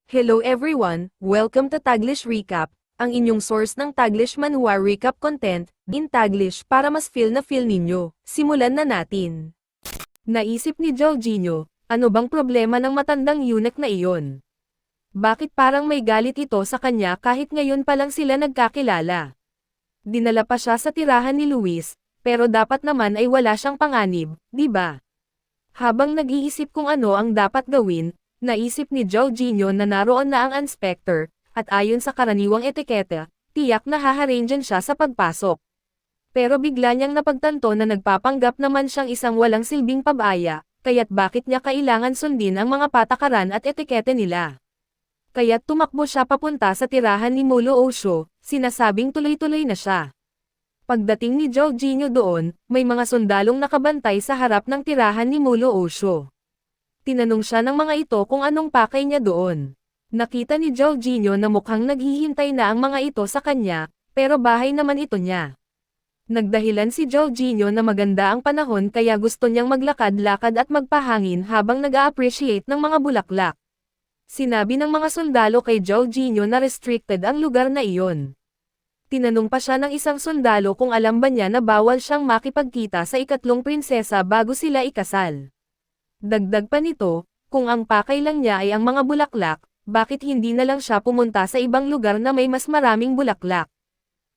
Hello everyone, welcome to Taglish Recap, ang inyong source ng Taglish Manhwa Recap content, in Taglish para mas feel ninyo. Simulan na natin. Naisip ni Jorginho, ano bang problema ng matandang eunuch na iyon? Bakit parang may galit ito sa kanya kahit ngayon pa lang sila nagkakilala? Dinala pa siya sa tirahan ni Luis, pero dapat naman ay wala siyang panganib, di ba? Habang nag-iisip kung ano ang dapat gawin, naisip ni Jorginho na naroon na ang inspector, at ayon sa karaniwang etiketa, tiyak na haharanggan siya sa pagpasok. Pero bigla niyang napagtanto na nagpapanggap naman siyang isang walang silbing pabaya, kaya't bakit niya kailangan sundin ang mga patakaran at etikete nila. Kaya't tumakbo siya papunta sa tirahan ni Molo Osho, sinasabing tuloy-tuloy na siya. Pagdating ni Jorginho doon, may mga sundalong nakabantay sa harap ng tirahan ni Molo Osho. Tinanong siya ng mga ito kung anong pakay niya doon. Nakita ni Jorginho na mukhang naghihintay na ang mga ito sa kanya, pero bahay naman ito niya. Nagdahilan si Jorginho na maganda ang panahon kaya gusto niyang maglakad-lakad at magpahangin habang nag-a-appreciate ng mga bulaklak. Sinabi ng mga sundalo kay Jorginho na restricted ang lugar na iyon. Tinanong pa siya ng isang sundalo kung alam ba niya na bawal siyang makipagkita sa ikatlong prinsesa bago sila ikasal. Dagdag pa nito, kung ang pakay lang niya ay ang mga bulaklak, bakit hindi na lang siya pumunta sa ibang lugar na may mas maraming bulaklak?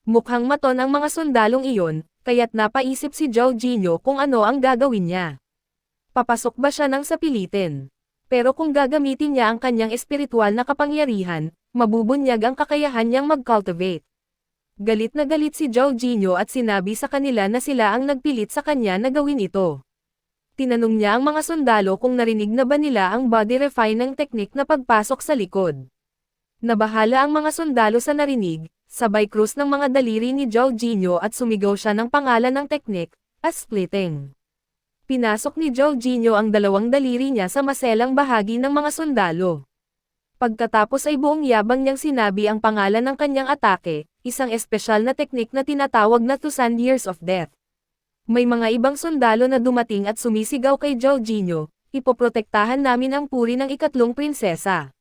Mukhang maton ang mga sundalong iyon, kaya't napaisip si Jorginho kung ano ang gagawin niya. Papasok ba siya ng sapilitin? Pero kung gagamitin niya ang kanyang espiritual na kapangyarihan, mabubunyag ang kakayahan niyang mag-cultivate. Galit na galit si Jorginho at sinabi sa kanila na sila ang nagpilit sa kanya na gawin ito. Tinanong niya ang mga sundalo kung narinig na ba nila ang body refining technique na pagpasok sa likod. Nabahala ang mga sundalo sa narinig, sabay krus ng mga daliri ni Jorginho at sumigaw siya ng pangalan ng technique, as splitting. Pinasok ni Jorginho ang dalawang daliri niya sa maselang bahagi ng mga sundalo. Pagkatapos ay buong yabang niyang sinabi ang pangalan ng kanyang atake, isang espesyal na teknik na tinatawag na Tusan Years of Death. May mga ibang sundalo na dumating at sumisigaw kay Jorginho, ipoprotektahan namin ang puri ng ikatlong prinsesa.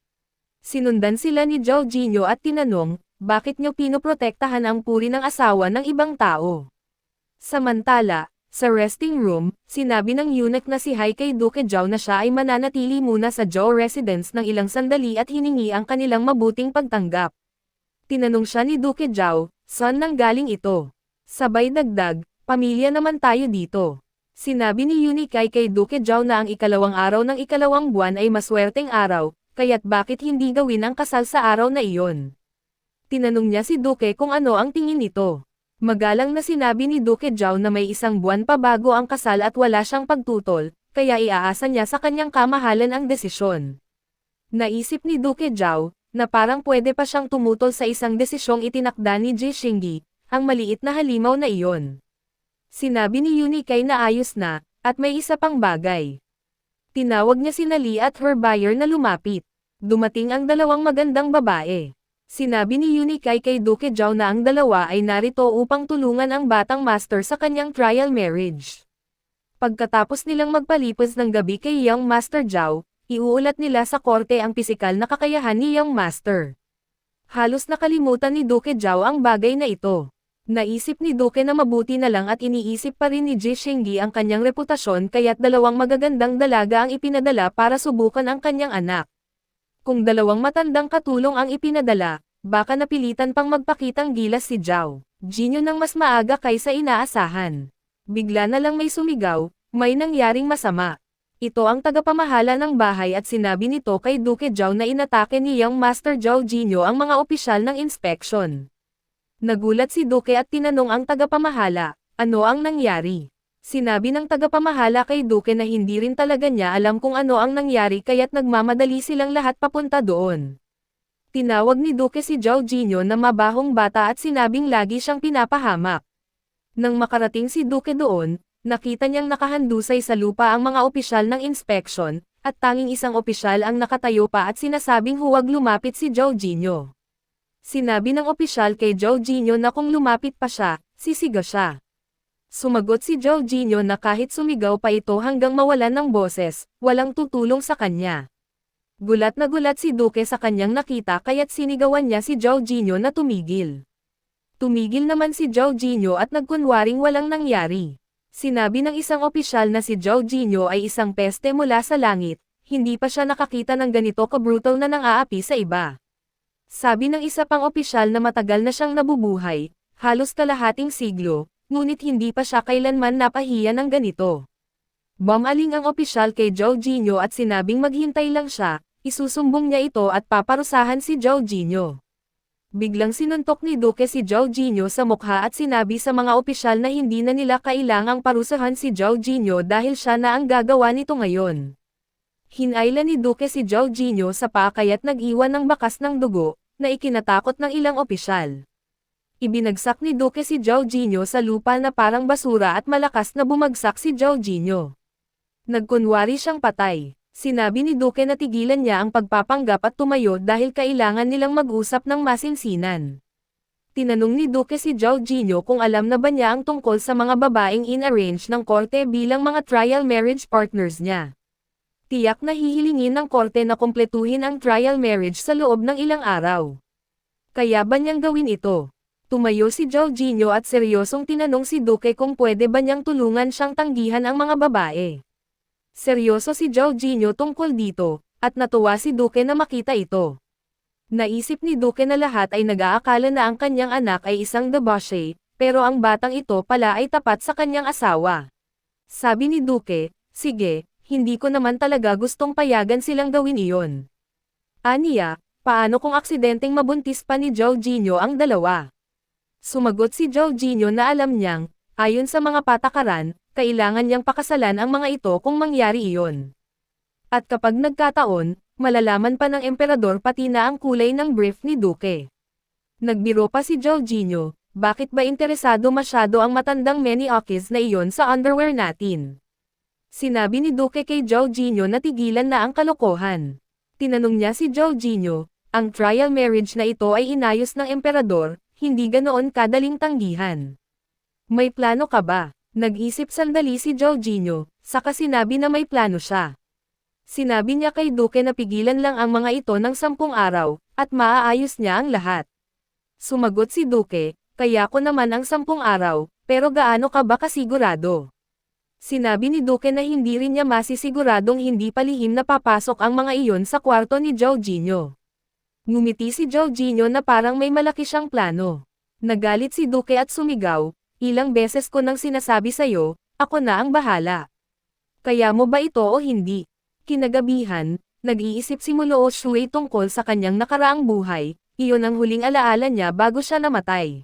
Sinundan sila ni Jorginho at tinanong, bakit niyo pinoprotektahan ang puri ng asawa ng ibang tao? Samantala, sa resting room, sinabi ng eunuch na si Hai kay Duke Zhao na siya ay mananatili muna sa Zhou residence ng ilang sandali at hiningi ang kanilang mabuting pagtanggap. Tinanong siya ni Duke Zhao, saan nang galing ito? Sabay dagdag, pamilya naman tayo dito. Sinabi ni eunuch kay Duke Zhao na ang ikalawang araw ng ikalawang buwan ay maswerteng araw, kaya't bakit hindi gawin ang kasal sa araw na iyon? Tinanong niya si Duke kung ano ang tingin nito. Magalang na sinabi ni Duke Zhao na may isang buwan pa bago ang kasal at wala siyang pagtutol, kaya iaasa niya sa kanyang kamahalan ang desisyon. Naisip ni Duke Zhao, na parang pwede pa siyang tumutol sa isang desisyong itinakda ni Jishinggi, ang maliit na halimaw na iyon. Sinabi ni Yunikay na ayos na, at may isa pang bagay. Tinawag niya si Nali at her buyer na lumapit. Dumating ang dalawang magandang babae. Sinabi ni Yunikay kay Duke Zhao na ang dalawa ay narito upang tulungan ang batang master sa kanyang trial marriage. Pagkatapos nilang magpalipas ng gabi kay Young Master Zhao, iuulat nila sa korte ang pisikal na kakayahan ni Young Master. Halos nakalimutan ni Duke Zhao ang bagay na ito. Naisip ni Duke na mabuti na lang at iniisip pa rin ni Jishinggi ang kanyang reputasyon kaya't dalawang magagandang dalaga ang ipinadala para subukan ang kanyang anak. Kung dalawang matandang katulong ang ipinadala, baka napilitan pang magpakitang gilas si Zhao Jinyo nang mas maaga kaysa inaasahan. Bigla na lang may sumigaw, may nangyaring masama. Ito ang tagapamahala ng bahay at sinabi nito kay Duke Zhao na inatake ni Young Master Jorginho ang mga opisyal ng inspection. Nagulat si Duke at tinanong ang tagapamahala, ano ang nangyari? Sinabi ng tagapamahala kay Duke na hindi rin talaga niya alam kung ano ang nangyari kaya't nagmamadali silang lahat papunta doon. Tinawag ni Duke si Jorginho na mabahong bata at sinabing lagi siyang pinapahamak. Nang makarating si Duke doon, nakita niyang nakahandusay sa lupa ang mga opisyal ng inspection, at tanging isang opisyal ang nakatayo pa at sinasabing huwag lumapit si Jorginho. Sinabi ng opisyal kay Jorginho na kung lumapit pa siya, sisiga siya. Sumagot si Jorginho na kahit sumigaw pa ito hanggang mawalan ng boses, walang tutulong sa kanya. Gulat na gulat si Duque sa kanyang nakita kaya't sinigawan niya si Jorginho na tumigil. Tumigil naman si Jorginho at nagkunwaring walang nangyari. Sinabi ng isang opisyal na si Jorginho ay isang peste mula sa langit, hindi pa siya nakakita ng ganito ka-brutal na nang-aapi sa iba. Sabi ng isa pang opisyal na matagal na siyang nabubuhay, halos kalahating siglo, ngunit hindi pa siya kailanman napahiya ng ganito. Bumaling ang opisyal kay Jorginho at sinabing maghintay lang siya, isusumbong niya ito at paparusahan si Jorginho. Biglang sinuntok ni Duque si Jorginho sa mukha at sinabi sa mga opisyal na hindi na nila kailangang parusahan si Jorginho dahil siya na ang gagawa nito ngayon. Hinayla ni Duque si Jorginho sa paa kaya't nag-iwan ng bakas ng dugo, na ikinatakot ng ilang opisyal. Ibinagsak ni Duque si Jorginho sa lupa na parang basura at malakas na bumagsak si Jorginho. Nagkunwari siyang patay. Sinabi ni Duque na tigilan niya ang pagpapanggap at tumayo dahil kailangan nilang mag-usap ng masinsinan. Tinanong ni Duque si Jorginho kung alam na ba niya ang tungkol sa mga babaeng in-arrange ng korte bilang mga trial marriage partners niya. Tiyak na hihilingin ng korte na kumpletuhin ang trial marriage sa loob ng ilang araw. Kaya ba niyang gawin ito? Tumayo si Jorginho at seryosong tinanong si Duque kung pwede ba niyang tulungan siyang tanggihan ang mga babae. Seryoso si Jorginho tungkol dito, at natuwa si Duque na makita ito. Naisip ni Duque na lahat ay nag-aakala na ang kanyang anak ay isang debauchee, pero ang batang ito pala ay tapat sa kanyang asawa. Sabi ni Duque, sige, hindi ko naman talaga gustong payagan silang gawin iyon. Aniya, paano kung aksidenteng mabuntis pa ni Jorginho ang dalawa? Sumagot si Jorginho na alam niyang, ayon sa mga patakaran, kailangan niyang pakasalan ang mga ito kung mangyari iyon. At kapag nagkataon, malalaman pa ng emperador pati na ang kulay ng brief ni Duque. Nagbiro pa si Jorginho, bakit ba interesado masyado ang matandang Menioques na iyon sa underwear natin? Sinabi ni Duque kay Jorginho na tigilan na ang kalokohan. Tinanong niya si Jorginho, ang trial marriage na ito ay inayos ng emperador, hindi ganoon kadaling tanggihan. May plano ka ba? Nag-isip sandali si Jorginho, saka sinabi na may plano siya. Sinabi niya kay Duque na pigilan lang ang mga ito ng 10 araw, at maaayos niya ang lahat. Sumagot si Duque, kaya ko naman ang 10 araw, pero gaano ka ba kasigurado? Sinabi ni Duque na hindi rin niya masisiguradong hindi palihim na papasok ang mga iyon sa kwarto ni Jorginho. Ngumiti si Jorginho na parang may malaki siyang plano. Nagalit si Duque at sumigaw, ilang beses ko nang sinasabi sa'yo, ako na ang bahala. Kaya mo ba ito o hindi? Kinagabihan, nag-iisip si Muloo Shuei tungkol sa kanyang nakaraang buhay, iyon ang huling alaala niya bago siya namatay.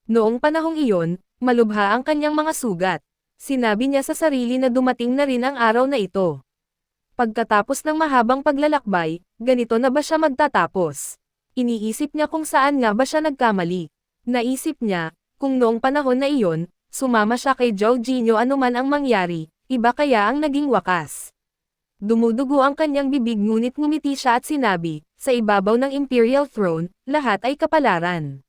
Noong panahong iyon, malubha ang kanyang mga sugat. Sinabi niya sa sarili na dumating na rin ang araw na ito. Pagkatapos ng mahabang paglalakbay, ganito na ba siya magtatapos? Iniisip niya kung saan nga ba siya nagkamali. Naisip niya, kung noong panahon na iyon, sumama siya kay Jorginho anuman ang mangyari, iba kaya ang naging wakas. Dumudugo ang kanyang bibig ngunit ngumiti siya at sinabi, sa ibabaw ng Imperial Throne, lahat ay kapalaran.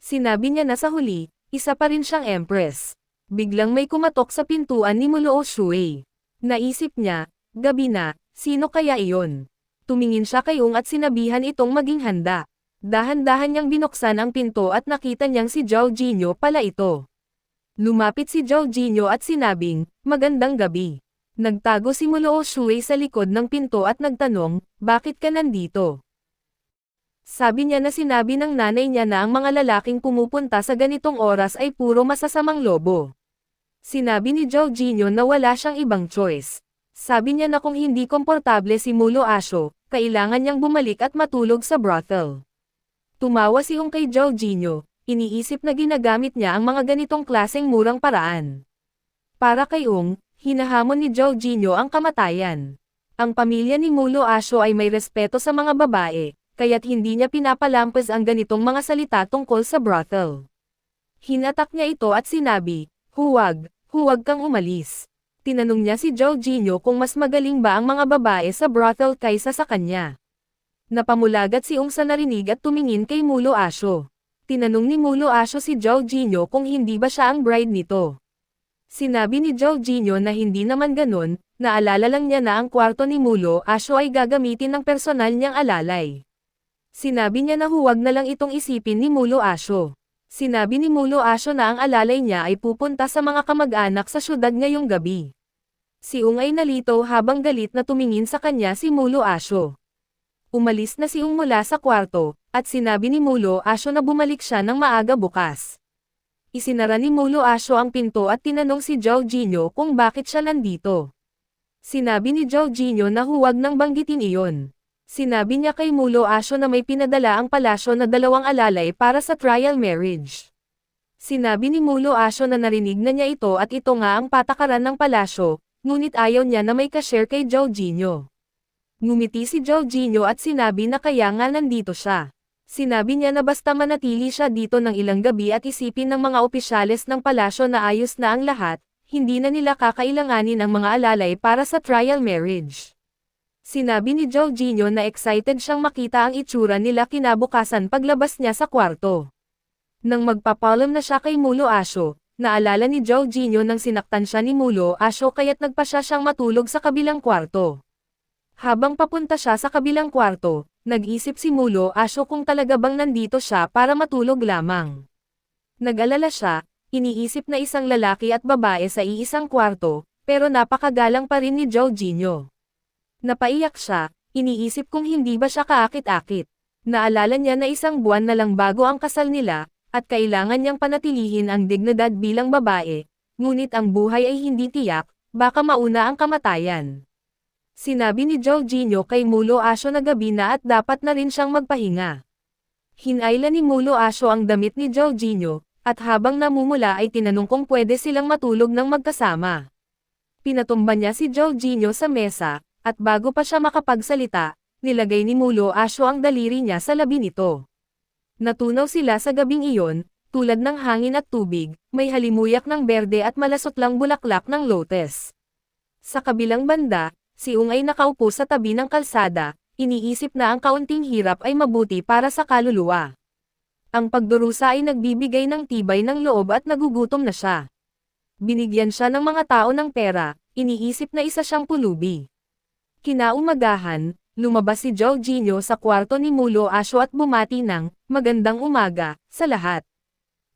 Sinabi niya na sa huli, isa pa rin siyang Empress. Biglang may kumatok sa pintuan ni Muloo Shuei. Naisip niya, gabi na, sino kaya iyon? Tumingin siya kay Ung at sinabihan itong maging handa. Dahan-dahan niyang binuksan ang pinto at nakita niyang si Jorginho pala ito. Lumapit si Jorginho at sinabing, magandang gabi. Nagtago si Muloo Shuei sa likod ng pinto at nagtanong, bakit ka nandito? Sabi niya na sinabi ng nanay niya na ang mga lalaking pumupunta sa ganitong oras ay puro masasamang lobo. Sinabi ni Jorginho na wala siyang ibang choice. Sabi niya na kung hindi komportable si Muloo Asho, kailangan niyang bumalik at matulog sa brothel. Tumawa si Ung kay Jorginho, iniisip na ginagamit niya ang mga ganitong klaseng murang paraan. Para kay Ung, hinahamon ni Jorginho ang kamatayan. Ang pamilya ni Muloo Asho ay may respeto sa mga babae, kaya't hindi niya pinapalampas ang ganitong mga salita tungkol sa brothel. Hinatak niya ito at sinabi, huwag kang umalis. Tinanong niya si Jorginho kung mas magaling ba ang mga babae sa brothel kaysa sa kanya. Napamulagat si Ung sa narinig at tumingin kay Muloo Asho. Tinanong ni Muloo Asho si Jorginho kung hindi ba siya ang bride nito. Sinabi ni Jorginho na hindi naman ganon, Naalala lang niya na ang kwarto ni Mulo Asho ay gagamitin ng personal niyang alalay. Sinabi niya na huwag na lang itong isipin ni Mulo Asho. Sinabi ni Mulo Asho na ang alalay niya ay pupunta sa mga kamag-anak sa syudad ngayong gabi. Si Ung ay nalito habang galit na tumingin sa kanya si Mulo Asho. Umalis na si Ung mula sa kwarto, at sinabi ni Mulo Asho na bumalik siya ng maaga bukas. Isinara ni Mulo Asho ang pinto at tinanong si Jorginho kung bakit siya nandito. Sinabi ni Jorginho na huwag nang banggitin iyon. Sinabi niya kay Mulo Asho na may pinadala ang palasyo na 2 alalay para sa trial marriage. Sinabi ni Mulo Asho na narinig na niya ito at ito nga ang patakaran ng palasyo, ngunit ayaw niya na may ka-share kay Jorginho. Ngumiti si Jorginho at sinabi na kaya nga nandito siya. Sinabi niya na basta manatili siya dito ng ilang gabi at isipin ng mga opisyales ng palasyo na ayos na ang lahat, hindi na nila kakailanganin ang mga alalay para sa trial marriage. Sinabi ni Jorginho na excited siyang makita ang itsura nila kinabukasan paglabas niya sa kwarto. Nang magpapaalam na siya kay Mulo Asho, naalala ni Jorginho nang sinaktan siya ni Mulo Asho kaya't nagpa siyang matulog sa kabilang kwarto. Habang papunta siya sa kabilang kwarto, nag-isip si Mulo Asho kung talaga bang nandito siya para matulog lamang. Nag-alala siya, iniisip na isang lalaki at babae sa iisang kwarto, pero napakagalang pa rin ni Jorginho. Napaiyak siya, iniisip kung hindi ba siya kaakit-akit. Naalala niya na 1 buwan na lang bago ang kasal nila, at kailangan niyang panatilihin ang dignidad bilang babae, ngunit ang buhay ay hindi tiyak, baka mauna ang kamatayan. Sinabi ni Jorginho kay Mulo Asho na gabi na at dapat na rin siyang magpahinga. Hinayla ni Mulo Asho ang damit ni Jorginho, at habang namumula ay tinanong kung pwede silang matulog ng magkasama. Pinatumba niya si Jorginho sa mesa, at bago pa siya makapagsalita, nilagay ni Mulo Asho ang daliri niya sa labi nito. Natunaw sila sa gabing iyon, tulad ng hangin at tubig, may halimuyak ng berde at malasotlang bulaklak ng lotus. Sa kabilang banda, si Ung ay nakaupo sa tabi ng kalsada, iniisip na ang kaunting hirap ay mabuti para sa kaluluwa. Ang pagdurusa ay nagbibigay ng tibay ng loob at nagugutom na siya. Binigyan siya ng mga tao ng pera, iniisip na isa siyang pulubi. Kinaumagahan, lumabas si Jorginho sa kwarto ni Mulo Asho at bumati ng, "Magandang umaga," sa lahat.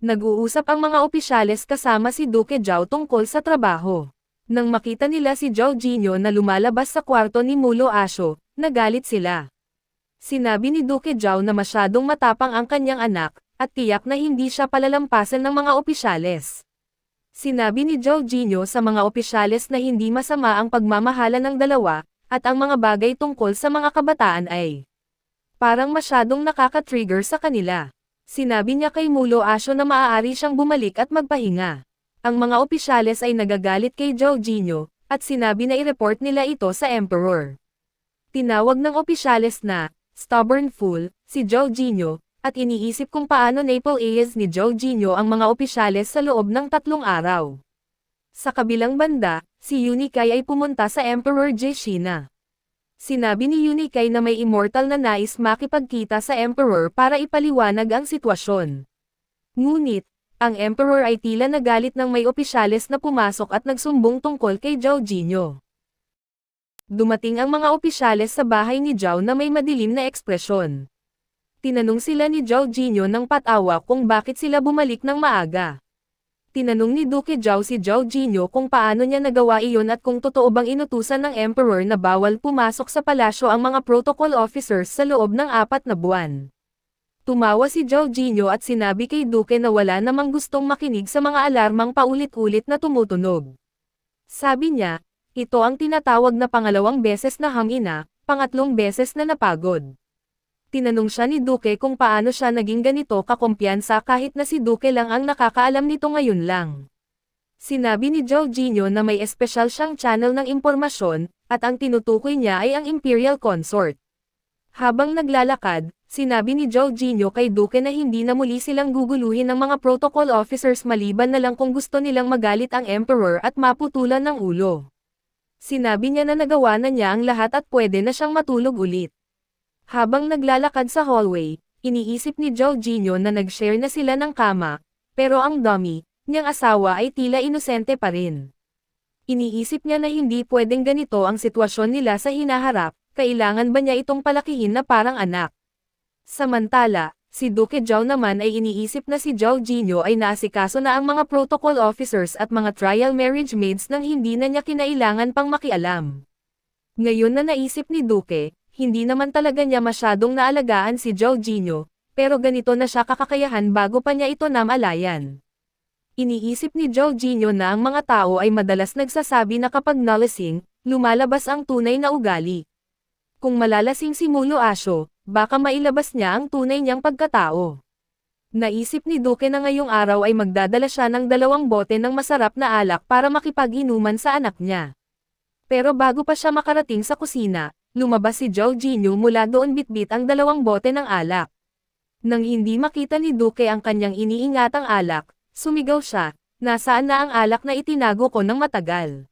Nag-uusap ang mga opisyales kasama si Duque Zhao tungkol sa trabaho. Nang makita nila si Jorginho na lumalabas sa kwarto ni Mulo Asho, nagalit sila. Sinabi ni Duque Zhao na masyadong matapang ang kanyang anak, at tiyak na hindi siya palalampasan ng mga opisyales. Sinabi ni Jorginho sa mga opisyales na hindi masama ang pagmamahala ng dalawa, at ang mga bagay tungkol sa mga kabataan ay parang masyadong nakaka-trigger sa kanila. Sinabi niya kay Mulo Asho na maaari siyang bumalik at magpahinga. Ang mga opisyales ay nagagalit kay Jorginho, at sinabi na i-report nila ito sa Emperor. Tinawag ng opisyales na stubborn fool si Jorginho, at iniisip kung paano napal-ayas ni Jorginho ang mga opisyales sa loob ng 3 araw. Sa kabilang banda, si Unikay ay pumunta sa Emperor Jeshina. Sinabi ni Unikay na may immortal na nais makipagkita sa Emperor para ipaliwanag ang sitwasyon. Ngunit, ang Emperor ay tila nagalit nang may opisyales na pumasok at nagsumbong tungkol kay Jorginho. Dumating ang mga opisyales sa bahay ni Zhao na may madilim na ekspresyon. Tinanong sila ni Jorginho ng patawa kung bakit sila bumalik ng maaga. Tinanong ni Duque Zhao si Jorginho kung paano niya nagawa iyon at kung totoo bang inutusan ng Emperor na bawal pumasok sa palasyo ang mga protocol officers sa loob ng 4 na buwan. Tumawa si Jorginho at sinabi kay Duque na wala namang gustong makinig sa mga alarmang paulit-ulit na tumutunog. Sabi niya, ito ang tinatawag na pangalawang beses na hangina, pangatlong beses na napagod. Tinanong siya ni Duque kung paano siya naging ganito kakumpiyansa kahit na si Duque lang ang nakakaalam nito ngayon lang. Sinabi ni Jorginho na may espesyal siyang channel ng impormasyon, at ang tinutukoy niya ay ang Imperial Consort. Habang naglalakad, sinabi ni Jorginho kay Duque na hindi na muli silang guguluhin ng mga protocol officers maliban na lang kung gusto nilang magalit ang Emperor at maputulan ng ulo. Sinabi niya na nagawa na niya ang lahat at pwede na siyang matulog ulit. Habang naglalakad sa hallway, iniisip ni Jorginho na nag-share na sila ng kama, pero ang dummy niyang asawa ay tila inosente pa rin. Iniisip niya na hindi pwedeng ganito ang sitwasyon nila sa hinaharap, kailangan ba niya itong palakihin na parang anak? Samantala, si Duke Zhao naman ay iniisip na si Zhao Jinyo ay naasikaso na ang mga protocol officers at mga trial marriage maids nang hindi na niya kinailangan pang makialam. Ngayon na naisip ni Duke, hindi naman talaga niya masyadong naalagaan si Zhao Jinyo, pero ganito na siya kakakayahan bago pa niya ito namalayan. Iniisip ni Zhao Jinyo na ang mga tao ay madalas nagsasabi na kapag nalasing, lumalabas ang tunay na ugali. Kung malalasing si Mulo Asho, baka mailabas niya ang tunay niyang pagkatao. Naisip ni Duke na ngayong araw ay magdadala siya ng 2 bote ng masarap na alak para makipag-inuman sa anak niya. Pero bago pa siya makarating sa kusina, lumabas si Zhao Jinyo mula doon bitbit ang 2 bote ng alak. Nang hindi makita ni Duke ang kanyang iniingatang alak, sumigaw siya, "Nasaan na ang alak na itinago ko ng matagal?"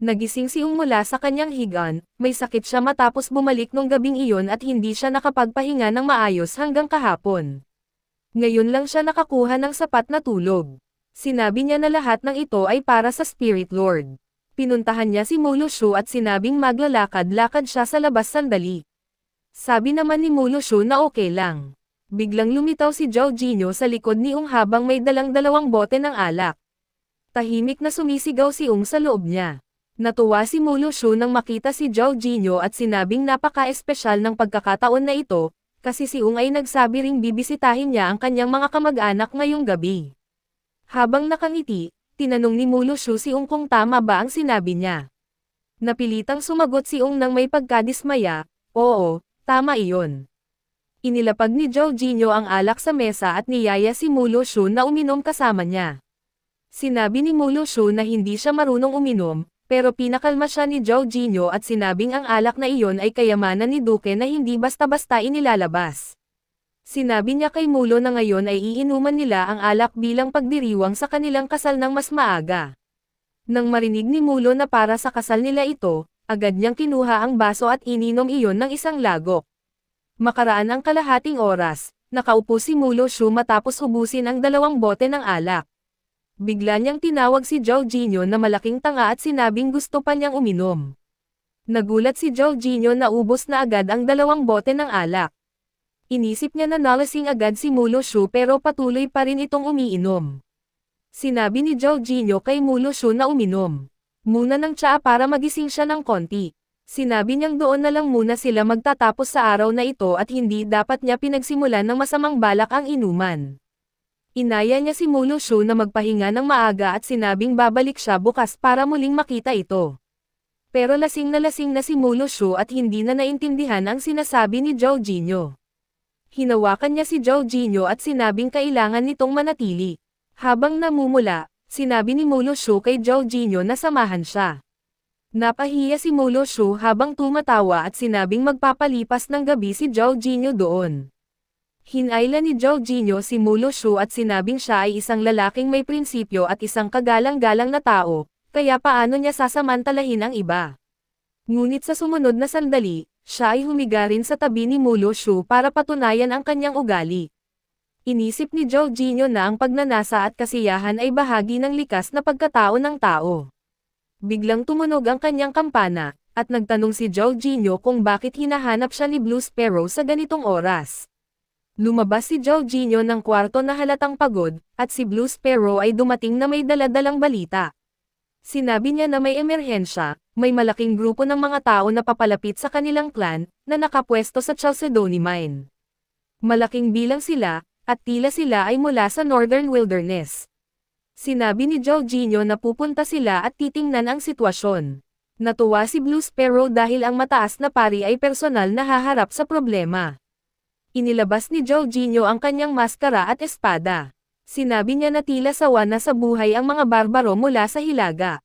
Nagising si Ung mula sa kanyang higaan, may sakit siya matapos bumalik nung gabing iyon at hindi siya nakapagpahinga ng maayos hanggang kahapon. Ngayon lang siya nakakuha ng sapat na tulog. Sinabi niya na lahat ng ito ay para sa Spirit Lord. Pinuntahan niya si Mulo Shu at sinabing maglalakad-lakad siya sa labas sandali. Sabi naman ni Mulo Shu na okay lang. Biglang lumitaw si Zhao Jinyo sa likod ni Ung habang may dalang 2 bote ng alak. Tahimik na sumisigaw si Ung sa loob niya. Natuwa si Mulo Shu nang makita si Zhao Jinyo at sinabing napaka-espesyal ng pagkakataon na ito, kasi si Ung ay nagsabi ring bibisitahin niya ang kanyang mga kamag-anak ngayong gabi. Habang nakangiti, tinanong ni Mulo Shu si Ung kung tama ba ang sinabi niya. Napilitang sumagot si Ung nang may pagkadismaya, "Oo, tama iyon." Inilapag ni Zhao Jinyo ang alak sa mesa at niyaya si Mulo Shu na uminom kasama niya. Sinabi ni Mulo Shu na hindi siya marunong uminom, pero pinakalma siya ni Zhao Jinyo at sinabing ang alak na iyon ay kayamanan ni Duke na hindi basta-basta inilalabas. Sinabi niya kay Mulo na ngayon ay iinuman nila ang alak bilang pagdiriwang sa kanilang kasal ng mas maaga. Nang marinig ni Mulo na para sa kasal nila ito, agad niyang kinuha ang baso at ininom iyon ng isang lagok. Makaraan ang kalahating oras, nakaupo si Mulo Shu matapos ubusin ang 2 bote ng alak. Bigla niyang tinawag si Zhao Jinyo na malaking tanga at sinabing gusto pa niyang uminom. Nagulat si Zhao Jinyo na ubos na agad ang 2 bote ng alak. Inisip niya na nalasing agad si Mulo Shu pero patuloy pa rin itong umiinom. Sinabi ni Zhao Jinyo kay Mulo Shu na uminom muna ng tsaa para magising siya ng konti. Sinabi niyang doon na lang muna sila magtatapos sa araw na ito at hindi dapat niya pinagsimulan ng masamang balak ang inuman. Inaya niya si Mulo Shu na magpahinga ng maaga at sinabing babalik siya bukas para muling makita ito. Pero lasing na si Mulo Shu at hindi na naintindihan ang sinasabi ni Zhao Jinyo. Hinawakan niya si Zhao Jinyo at sinabing kailangan nitong manatili. Habang namumula, sinabi ni Mulo Shu kay Zhao Jinyo na samahan siya. Napahiya si Mulo Shu habang tumatawa at sinabing magpapalipas ng gabi si Zhao Jinyo doon. Hinayla ni Zhao Jinyo si Mulo Shu at sinabing siya ay isang lalaking may prinsipyo at isang kagalang-galang na tao, kaya paano niya sasamantalahin ang iba. Ngunit sa sumunod na sandali, siya ay humiga rin sa tabi ni Mulo Shu para patunayan ang kanyang ugali. Inisip ni Zhao Jinyo na ang pagnanasa at kasiyahan ay bahagi ng likas na pagkatao ng tao. Biglang tumunog ang kanyang kampana, at nagtanong si Zhao Jinyo kung bakit hinahanap siya ni Blue Sparrow sa ganitong oras. Lumabas si Zhao Jinyo ng kwarto na halatang pagod, at si Blue Sparrow ay dumating na may dala-dalang balita. Sinabi niya na may emerhensya, may malaking grupo ng mga tao na papalapit sa kanilang clan, na nakapwesto sa Chalcedony Mine. Malaking bilang sila, at tila sila ay mula sa Northern Wilderness. Sinabi ni Zhao Jinyo na pupunta sila at titingnan ang sitwasyon. Natuwa si Blue Sparrow dahil ang mataas na pari ay personal na haharap sa problema. Inilabas ni Zhao Jinyo ang kanyang maskara at espada. Sinabi niya na tila sawa na sa buhay ang mga barbaro mula sa Hilaga.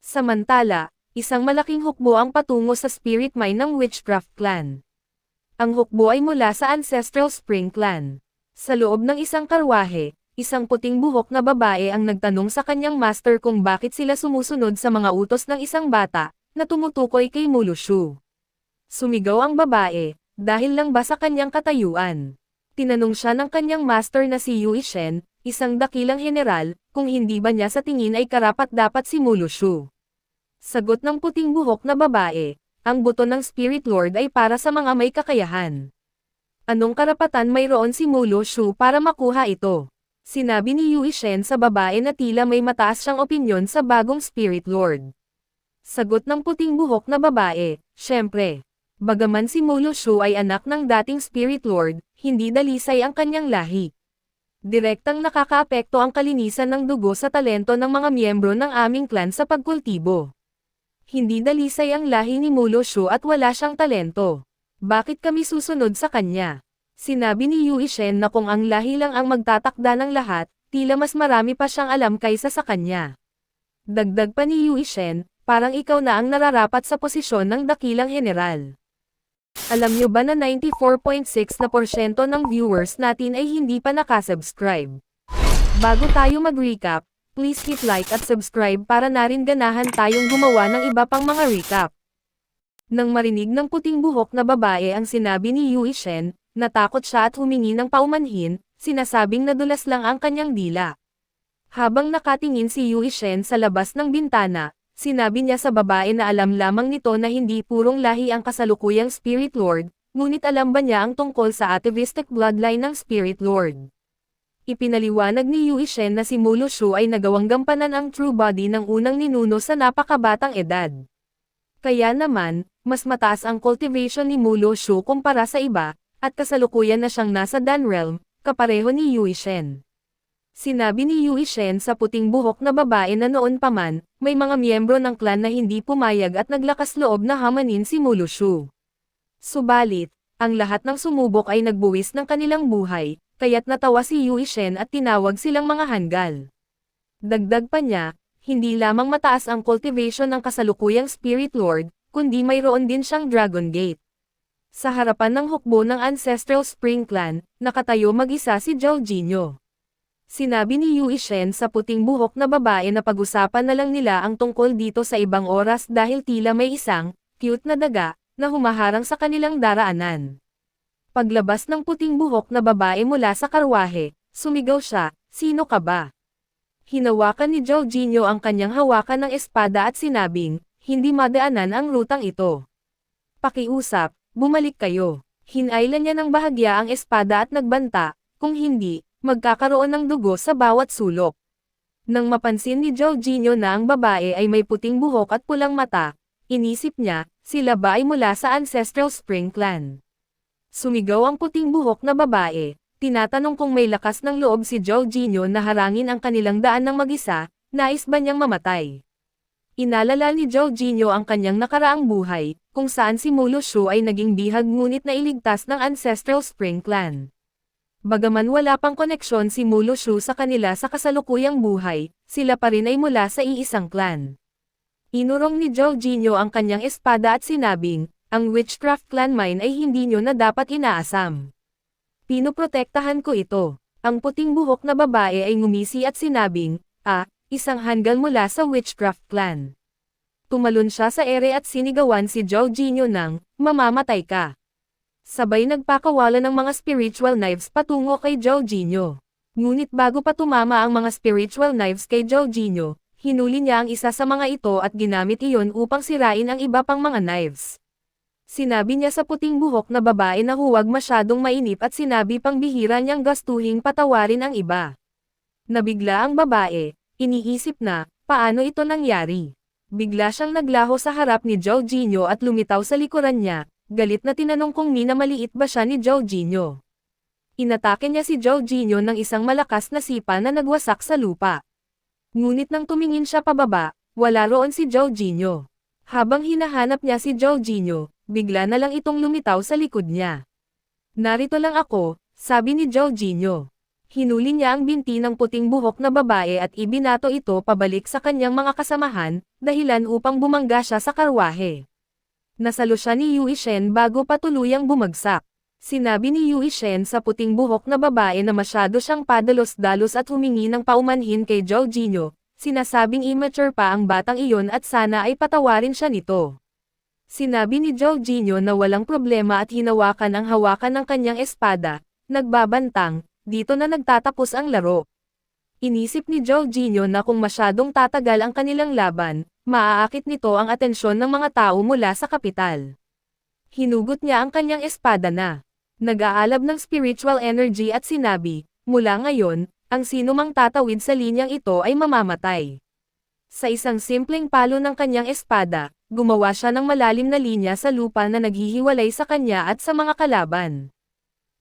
Samantala, isang malaking hukbo ang patungo sa spirit mine ng Witchcraft Clan. Ang hukbo ay mula sa Ancestral Spring Clan. Sa loob ng isang karwahe, isang puting buhok na babae ang nagtanong sa kanyang master kung bakit sila sumusunod sa mga utos ng isang bata, na tumutukoy kay Mulo Shu. Sumigaw ang babae, dahil lang ba sa kanyang katayuan. Tinanong siya ng kanyang master na si Yui Shen, isang dakilang general, kung hindi ba niya sa tingin ay karapat-dapat si Mulo Shu. Sagot ng puting buhok na babae, ang buto ng Spirit Lord ay para sa mga may kakayahan. Anong karapatan mayroon si Mulo Shu para makuha ito? Sinabi ni Yui Shen sa babae na tila may mataas siyang opinyon sa bagong Spirit Lord. Sagot ng puting buhok na babae, syempre. Bagaman si Mulo Shu ay anak ng dating Spirit Lord, hindi dalisay ang kanyang lahi. Direktang nakakaapekto ang kalinisan ng dugo sa talento ng mga miyembro ng aming clan sa pagkultibo. Hindi dalisay ang lahi ni Mulo Shu at wala siyang talento. Bakit kami susunod sa kanya? Sinabi ni Yui Shen na kung ang lahi lang ang magtatakda ng lahat, tila mas marami pa siyang alam kaysa sa kanya. Dagdag pa ni Yui Shen, parang ikaw na ang nararapat sa posisyon ng dakilang general. Alam nyo ba na 94.6% ng viewers natin ay hindi pa nakasubscribe? Bago tayo mag-recap, please hit like at subscribe para na rin ganahan tayong gumawa ng iba pang mga recap. Nang marinig ng puting buhok na babae ang sinabi ni Yui Shen, natakot siya at humingi ng paumanhin, sinasabing nadulas lang ang kanyang dila. Habang nakatingin si Yui Shen sa labas ng bintana, sinabi niya sa babae na alam lamang nito na hindi purong lahi ang kasalukuyang Spirit Lord, ngunit alam ba niya ang tungkol sa atavistic bloodline ng Spirit Lord. Ipinaliwanag ni Yui Shen na si Mulo Shu ay nagawang gampanan ang true body ng unang ninuno sa napakabatang edad. Kaya naman, mas mataas ang cultivation ni Mulo Shu kumpara sa iba, at kasalukuyan na siyang nasa Dan Realm, kapareho ni Yui Shen. Sinabi ni Yui Shen sa puting buhok na babae na noon pa man, may mga miyembro ng clan na hindi pumayag at naglakas loob na hamanin si Mulo Shu. Subalit, ang lahat ng sumubok ay nagbuwis ng kanilang buhay, kaya't natawa si Yui Shen at tinawag silang mga hanggal. Dagdag pa niya, hindi lamang mataas ang cultivation ng kasalukuyang Spirit Lord, kundi mayroon din siyang Dragon Gate. Sa harapan ng hukbo ng Ancestral Spring Clan, nakatayo mag-isa si Zhao Jinyo. Sinabi ni Yui Shen sa puting buhok na babae na pag-usapan na lang nila ang tungkol dito sa ibang oras dahil tila may isang, cute na daga, na humaharang sa kanilang daraanan. Paglabas ng puting buhok na babae mula sa karwahe, sumigaw siya, "Sino ka ba?" Hinawakan ni Zhao Jinyo ang kanyang hawakan ng espada at sinabing, "Hindi madaanan ang rutang ito. Pakiusap, bumalik kayo." Hinailan niya ng bahagya ang espada at nagbanta, "Kung hindi, magkakaroon ng dugo sa bawat sulok." Nang mapansin ni Zhao Jinyo na ang babae ay may puting buhok at pulang mata, inisip niya, sila ba ay mula sa Ancestral Spring Clan? Sumigaw ang puting buhok na babae, tinatanong kung may lakas ng loob si Zhao Jinyo na harangin ang kanilang daan ng mag-isa, nais ba niyang mamatay? Inalala ni Zhao Jinyo ang kanyang nakaraang buhay, kung saan si Mulo Shu ay naging bihag ngunit nailigtas ng Ancestral Spring Clan. Bagaman wala pang koneksyon si Mulo Shu sa kanila sa kasalukuyang buhay, sila pa rin ay mula sa iisang clan. Inurong ni Zhao Jinyo ang kanyang espada at sinabing, ang Witchcraft Clan mine ay hindi nyo na dapat inaasam. Pinoprotektahan ko ito. Ang puting buhok na babae ay ngumisi at sinabing, isang hanggang mula sa Witchcraft Clan. Tumalon siya sa ere at sinigawan si Zhao Jinyo ng, "Mamamatay ka." Sabay nagpakawala ng mga spiritual knives patungo kay Zhao Jinyo. Ngunit bago pa tumama ang mga spiritual knives kay Zhao Jinyo, hinuli niya ang isa sa mga ito at ginamit iyon upang sirain ang iba pang mga knives. Sinabi niya sa puting buhok na babae na huwag masyadong mainip at sinabi pang bihira niyang gastuhing patawarin ang iba. Nabigla ang babae, iniisip na, paano ito nangyari? Bigla siyang naglaho sa harap ni Zhao Jinyo at lumitaw sa likuran niya. Galit na tinanong kung minamaliit ba siya ni Zhao Jinyo. Inatake niya si Zhao Jinyo ng isang malakas na sipa na nagwasak sa lupa. Ngunit nang tumingin siya pababa, wala roon si Zhao Jinyo. Habang hinahanap niya si Zhao Jinyo, bigla na lang itong lumitaw sa likod niya. "Narito lang ako," sabi ni Zhao Jinyo. Hinuli niya ang binti ng puting buhok na babae at ibinato ito pabalik sa kanyang mga kasamahan, dahilan upang bumangga siya sa karwahe. Nasalo siya ni Yui Shen bago pa tuluyang bumagsak. Sinabi ni Yui Shen sa puting buhok na babae na masyado siyang padalos-dalos at humingi ng paumanhin kay Zhao Jinyo, sinasabing immature pa ang batang iyon at sana ay patawarin siya nito. Sinabi ni Zhao Jinyo na walang problema at hinawakan ang hawakan ng kanyang espada, nagbabantang, dito na nagtatapos ang laro. Inisip ni Zhao Jinyo na kung masyadong tatagal ang kanilang laban, Maaakit nito ang atensyon ng mga tao mula sa kapital. Hinugot niya ang kanyang espada na nag-aalab ng spiritual energy at sinabi, mula ngayon, ang sinumang tatawid sa linyang ito ay mamamatay. Sa isang simpleng palo ng kanyang espada, gumawa siya ng malalim na linya sa lupa na naghihiwalay sa kanya at sa mga kalaban.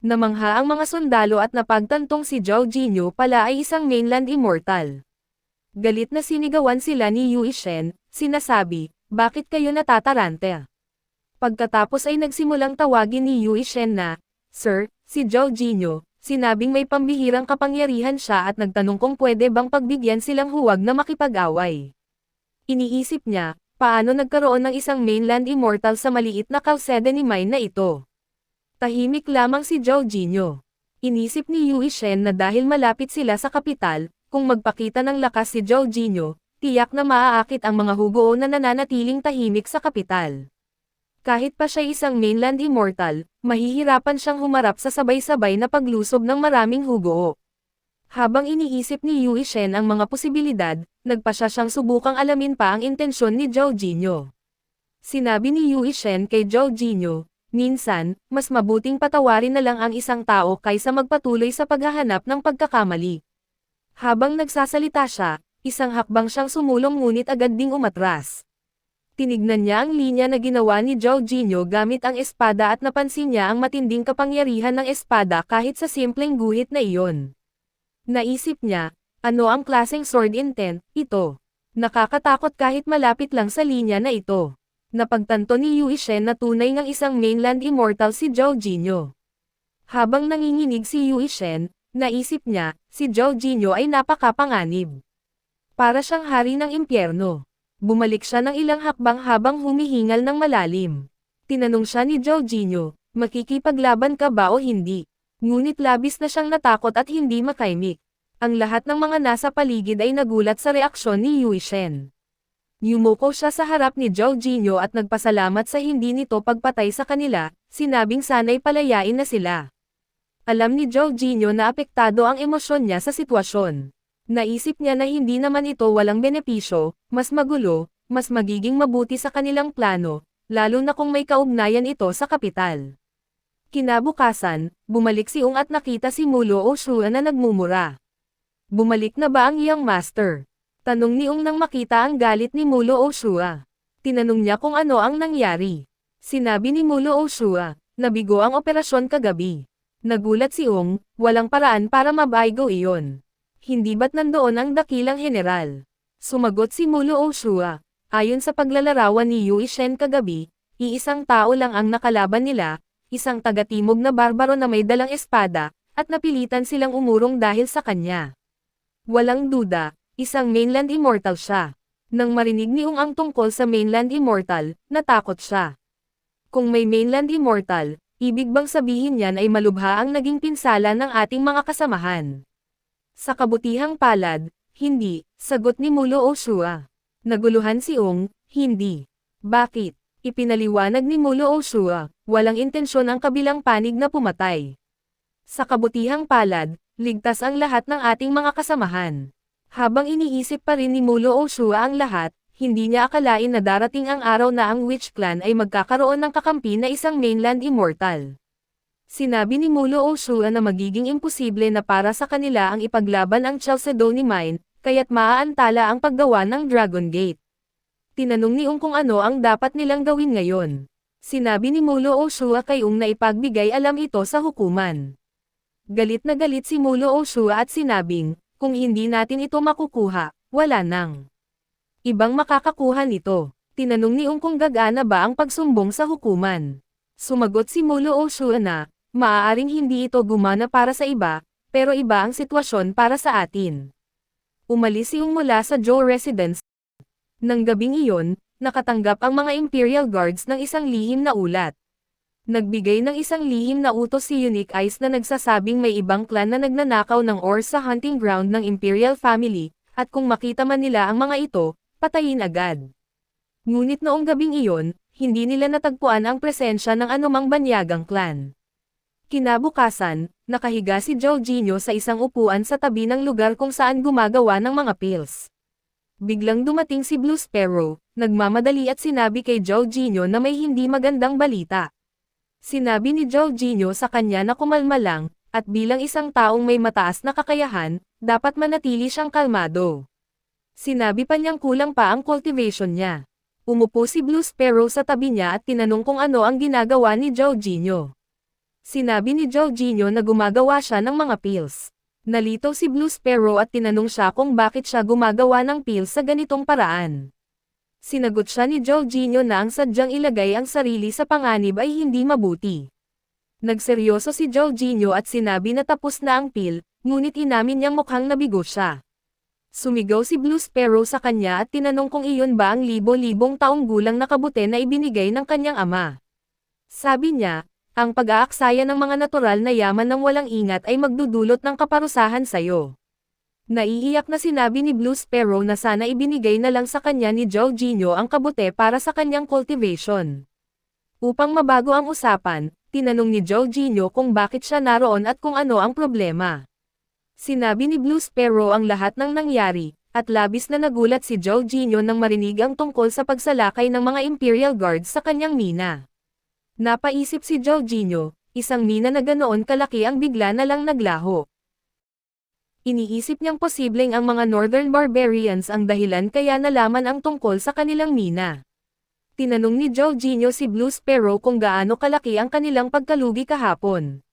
Namangha ang mga sundalo at napagtantong si Zhao Jinyu pala ay isang mainland immortal. Galit na sinigawan sila ni Yue Shen, sinasabi, bakit kayo natatarante? Pagkatapos ay nagsimulang tawagin ni Yue Shen na, Sir, si Zhao Jinyu, sinabing may pambihirang kapangyarihan siya at nagtanong kung pwede bang pagbigyan silang huwag na makipag-away. Iniisip niya, paano nagkaroon ng isang mainland immortal sa maliit na Chalcedony mine na ito? Tahimik lamang si Zhao Jinyu. Inisip ni Yue Shen na dahil malapit sila sa kapital, kung magpakita ng lakas si Zhao Jinyu, tiyak na maaakit ang mga hugoo na nananatiling tahimik sa kapital. Kahit pa siya isang mainland immortal, mahihirapan siyang humarap sa sabay-sabay na paglusob ng maraming hugoo. Habang iniisip ni Yue Shen ang mga posibilidad, nagpa siya siyang subukang alamin pa ang intensyon ni Zhao Jinyu. Sinabi ni Yue Shen kay Zhao Jinyu, minsan, mas mabuting patawarin na lang ang isang tao kaysa magpatuloy sa paghahanap ng pagkakamali. Habang nagsasalita siya, isang hakbang siyang sumulong ngunit agad ding umatras. Tinignan niya ang linya na ginawa ni Zhao Jinyu gamit ang espada at napansin niya ang matinding kapangyarihan ng espada kahit sa simpleng guhit na iyon. Naisip niya, ano ang klaseng sword intent, ito? Nakakatakot kahit malapit lang sa linya na ito. Napagtanto ni Yue Shen na tunay ngang isang mainland immortal si Zhao Jinyu. Habang nanginginig si Yue Shen, naisip niya, si Zhao Jinyu ay napakapanganib. Para siyang hari ng impyerno. Bumalik siya ng ilang hakbang habang humihingal ng malalim. Tinanong siya ni Zhao Jinyu, makikipaglaban ka ba o hindi? Ngunit labis na siyang natakot at hindi makaimik. Ang lahat ng mga nasa paligid ay nagulat sa reaksyon ni Yue Shen. Yumuko siya sa harap ni Zhao Jinyu at nagpasalamat sa hindi nito pagpatay sa kanila, sinabing sana'y palayain na sila. Alam ni Zhao Jinyu na apektado ang emosyon niya sa sitwasyon. Naisip niya na hindi naman ito walang benepisyo, mas magulo, mas magiging mabuti sa kanilang plano, lalo na kung may kaugnayan ito sa kapital. Kinabukasan, bumalik si Ong at nakita si Mulo Oshua na nagmumura. Bumalik na ba ang iyong master? Tanong ni Ong nang makita ang galit ni Mulo Oshua. Tinanong niya kung ano ang nangyari. Sinabi ni Mulo Oshua, nabigo ang operasyon kagabi. Nagulat si Ong, walang paraan para mabaigo iyon. Hindi ba't nandoon ang dakilang general? Sumagot si Mulo Oshua. Ayon sa paglalarawan ni Yue Shen kagabi, iisang tao lang ang nakalaban nila, isang taga-timog na barbaro na may dalang espada, at napilitan silang umurong dahil sa kanya. Walang duda, isang mainland immortal siya. Nang marinig ni Ong ang tungkol sa mainland immortal, natakot siya. Kung may mainland immortal, ibig bang sabihin niyan ay malubha ang naging pinsala ng ating mga kasamahan? Sa kabutihang palad, hindi, sagot ni Mulo Oshua. Naguluhan si Ong, hindi. Bakit? Ipinaliwanag ni Mulo Oshua, walang intensyon ang kabilang panig na pumatay. Sa kabutihang palad, ligtas ang lahat ng ating mga kasamahan. Habang iniisip pa rin ni Mulo Oshua ang lahat, hindi niya akalain na darating ang araw na ang Witch Clan ay magkakaroon ng kakampi na isang mainland immortal. Sinabi ni Mulo Oshua na magiging imposible na para sa kanila ang ipaglaban ang Chalcedony Mine, kaya't maaantala ang paggawa ng Dragon Gate. Tinanong ni Ong kung ano ang dapat nilang gawin ngayon. Sinabi ni Mulo Oshua kay Ong na ipagbigay alam ito sa hukuman. Galit na galit si Mulo Oshua at sinabing, kung hindi natin ito makukuha, wala nang ibang makakakuha nito. Tinanong ni Ong kung gagana ba ang pagsumbong sa hukuman. Sumagot si Mulo Oshua na, maaaring hindi ito gumana para sa iba, pero iba ang sitwasyon para sa atin. Umalis si Ong mula sa Zhou residence. Nang gabing iyon, nakatanggap ang mga Imperial Guards ng isang lihim na ulat. Nagbigay ng isang lihim na utos si Unique Eyes na nagsasabing may ibang clan na nagnanakaw ng ore sa hunting ground ng Imperial Family, at kung makita man nila ang mga ito, patayin agad. Ngunit noong gabing iyon, hindi nila natagpuan ang presensya ng anumang banyagang clan. Kinabukasan, nakahiga si Zhao Jinyu sa isang upuan sa tabi ng lugar kung saan gumagawa ng mga pills. Biglang dumating si Blue Sparrow, nagmamadali at sinabi kay Jorginho na may hindi magandang balita. Sinabi ni Jorginho sa kanya na kumalma lang, at bilang isang taong may mataas na kakayahan, dapat manatili siyang kalmado. Sinabi pa niyang kulang pa ang cultivation niya. Umupo si Blue Sparrow sa tabi niya at tinanong kung ano ang ginagawa ni Jorginho. Sinabi ni Jorginho na gumagawa siya ng mga pills. Nalito si Blue Sparrow at tinanong siya kung bakit siya gumagawa ng pills sa ganitong paraan. Sinagot siya ni Jorginho na ang sadyang ilagay ang sarili sa panganib ay hindi mabuti. Nagseryoso si Jorginho at sinabi na tapos na ang pill, ngunit inamin niyang mukhang nabigo siya. Sumigaw si Blue Sparrow sa kanya at tinanong kung iyon ba ang libo-libong taong gulang na kabute na ibinigay ng kanyang ama. Sabi niya, ang pag-aaksaya ng mga natural na yaman ng walang ingat ay magdudulot ng kaparusahan sa'yo. Naiiyak na sinabi ni Blue Sparrow na sana ibinigay na lang sa kanya ni Jorginho ang kabute para sa kanyang cultivation. Upang mabago ang usapan, tinanong ni Jorginho kung bakit siya naroon at kung ano ang problema. Sinabi ni Blue Sparrow ang lahat ng nangyari, at labis na nagulat si Jorginho nang marinig ang tungkol sa pagsalakay ng mga Imperial Guards sa kanyang mina. Napaisip si Jorginho, isang mina na ganoon kalaki ang bigla na lang naglaho. Iniisip niyang posibleng ang mga Northern Barbarians ang dahilan kaya nalaman ang tungkol sa kanilang mina. Tinanong ni Jorginho si Blue Sparrow kung gaano kalaki ang kanilang pagkalugi kahapon.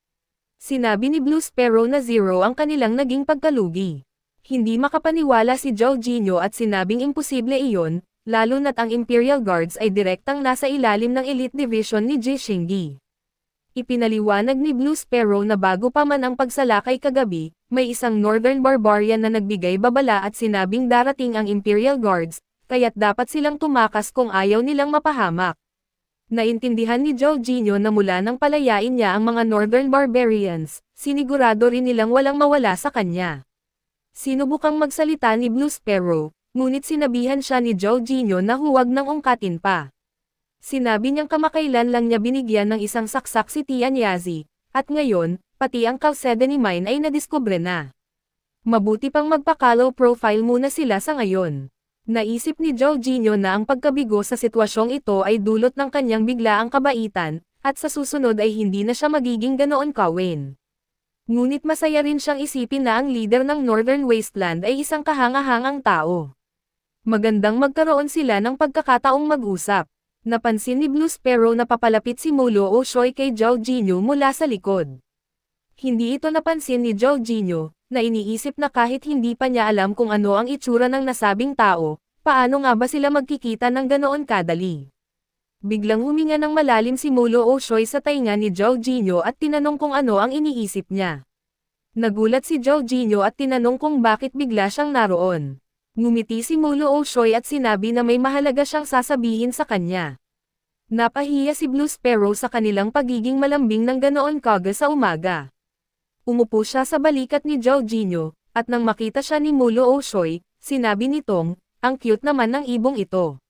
Sinabi ni Blue Sparrow na 0 ang kanilang naging pagkalugi. Hindi makapaniwala si Jorginho at sinabing imposible iyon, lalo na't ang Imperial Guards ay direktang nasa ilalim ng Elite Division ni Jishingi. Ipinaliwanag ni Blue Sparrow na bago pa man ang pagsalakay kagabi, may isang Northern Barbarian na nagbigay babala at sinabing darating ang Imperial Guards, kaya't dapat silang tumakas kung ayaw nilang mapahamak. Naintindihan ni Jorginho na mula nang palayain niya ang mga Northern Barbarians, sinigurado rin nilang walang mawala sa kanya. Sinubukang magsalita ni Blue Sparrow, ngunit sinabihan siya ni Jorginho na huwag nang ungkatin pa. Sinabi niyang kamakailan lang niya binigyan ng isang saksak si Tian Yazi, at ngayon, pati ang Chalcedony Mine ay nadiskubre na. Mabuti pang magpa-low profile muna sila sa ngayon. Naisip ni Jorginho na ang pagkabigo sa sitwasyong ito ay dulot ng kanyang biglaang kabaitan, at sa susunod ay hindi na siya magiging ganoon kawin. Ngunit masaya rin siyang isipin na ang leader ng Northern Wasteland ay isang kahanga-hangang tao. Magandang magkaroon sila ng pagkakataong mag-usap. Napansin ni Blue Sparrow na papalapit si Mulo Oshoy kay Jorginho mula sa likod. Hindi ito napansin ni Jorginho, na iniisip na kahit hindi pa niya alam kung ano ang itsura ng nasabing tao, paano nga ba sila magkikita ng ganoon kadali. Biglang huminga ng malalim si Mulo Oshoy sa tainga ni Jorginho at tinanong kung ano ang iniisip niya. Nagulat si Jorginho at tinanong kung bakit bigla siyang naroon. Ngumiti si Mulo Oshoy at sinabi na may mahalaga siyang sasabihin sa kanya. Napahiya si Blue Sparrow sa kanilang pagiging malambing ng ganoon kaga sa umaga. Umupo siya sa balikat ni Jorginho, at nang makita siya ni Mulo Oshoy, sinabi nitong, ang cute naman ng ibong ito.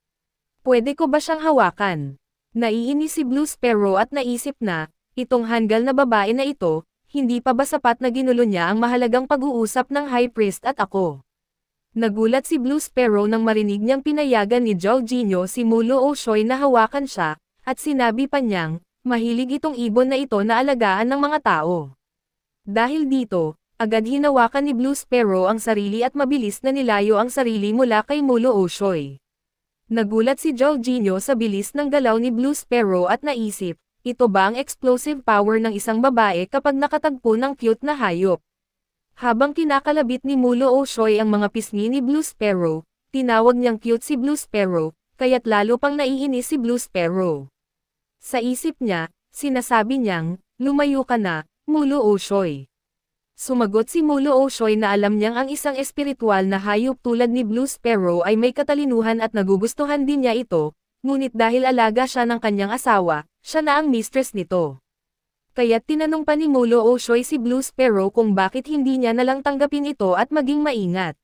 Pwede ko ba siyang hawakan? Naiinis si Blue Sparrow at naisip na, itong hanggal na babae na ito, hindi pa ba sapat na ginulo niya ang mahalagang pag-uusap ng High Priest at ako? Nagulat si Blue Sparrow nang marinig niyang pinayagan ni Jorginho si Mulo Oshoy na hawakan siya, at sinabi pa niyang, mahilig itong ibon na ito na alagaan ng mga tao. Dahil dito, agad hinawakan ni Blue Sparrow ang sarili at mabilis na nilayo ang sarili mula kay Mulo Oshoy. Nagulat si Jorginho sa bilis ng galaw ni Blue Sparrow at naisip, ito ba ang explosive power ng isang babae kapag nakatagpo ng cute na hayop? Habang kinakalabit ni Mulo Oshoy ang mga pisngi ni Blue Sparrow, tinawag niyang cute si Blue Sparrow, kaya't lalo pang naiinis si Blue Sparrow. Sa isip niya, sinasabi niyang, lumayo ka na, Mulo Oshoy. Sumagot si Mulo Oshoy na alam niyang ang isang espiritual na hayop tulad ni Blue Sparrow ay may katalinuhan at nagugustuhan din niya ito, ngunit dahil alaga siya ng kanyang asawa, siya na ang mistress nito. Kaya't tinanong pa ni Mulo Oshoy si Blue Sparrow kung bakit hindi niya nalang tanggapin ito at maging maingat.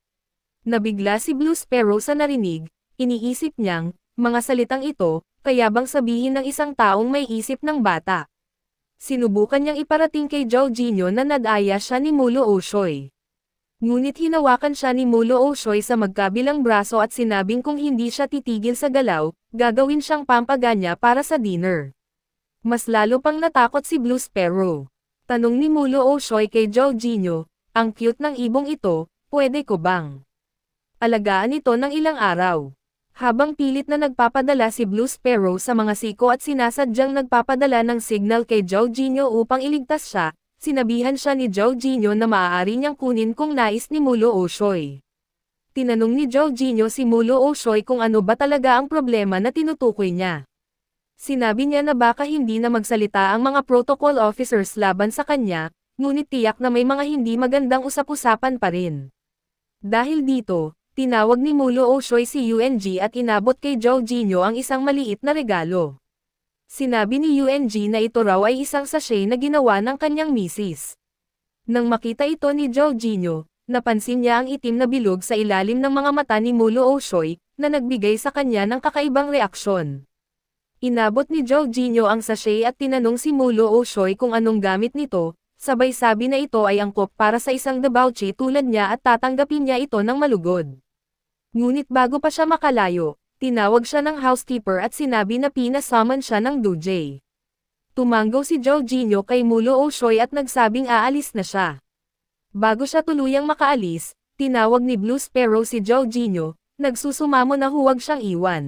Nabigla si Blue Sparrow sa narinig, iniisip niyang, mga salitang ito, kaya bang sabihin ng isang taong may isip ng bata. Sinubukan niyang iparating kay Jorginho na nadaya siya ni Mulo Oshoy. Ngunit hinawakan siya ni Mulo Oshoy sa magkabilang braso at sinabing kung hindi siya titigil sa galaw, gagawin siyang pampaganya para sa dinner. Mas lalo pang natakot si Blue Sparrow. Tanong ni Mulo Oshoy kay Jorginho, ang cute ng ibong ito, pwede ko bang alagaan ito ng ilang araw? Habang pilit na nagpapadala si Blue Sparrow sa mga siko at sinasadyang nagpapadala ng signal kay Jorginho upang iligtas siya, sinabihan siya ni Jorginho na maaari niyang kunin kung nais ni Mulo Oshoy. Tinanong ni Jorginho si Mulo Oshoy kung ano ba talaga ang problema na tinutukoy niya. Sinabi niya na baka hindi na magsalita ang mga protocol officers laban sa kanya, ngunit tiyak na may mga hindi magandang usap-usapan pa rin. Dahil dito, tinawag ni Mulo Oshoy si UNG at inabot kay Jorginho ang isang maliit na regalo. Sinabi ni UNG na ito raw ay isang sachet na ginawa ng kanyang misis. Nang makita ito ni Jorginho, napansin niya ang itim na bilog sa ilalim ng mga mata ni Mulo Oshoy, na nagbigay sa kanya ng kakaibang reaksyon. Inabot ni Jorginho ang sachet at tinanong si Mulo Oshoy kung anong gamit nito, sabay sabi na ito ay angkop para sa isang debauchee tulad niya at tatanggapin niya ito ng malugod. Ngunit bago pa siya makalayo, tinawag siya ng housekeeper at sinabi na pinasummon siya ng DJ. Tumanggaw si Jorginho kay Mulo Oshoy at nagsabing aalis na siya. Bago siya tuluyang makaalis, tinawag ni Blue Sparrow si Jorginho, nagsusumamo na huwag siyang iwan.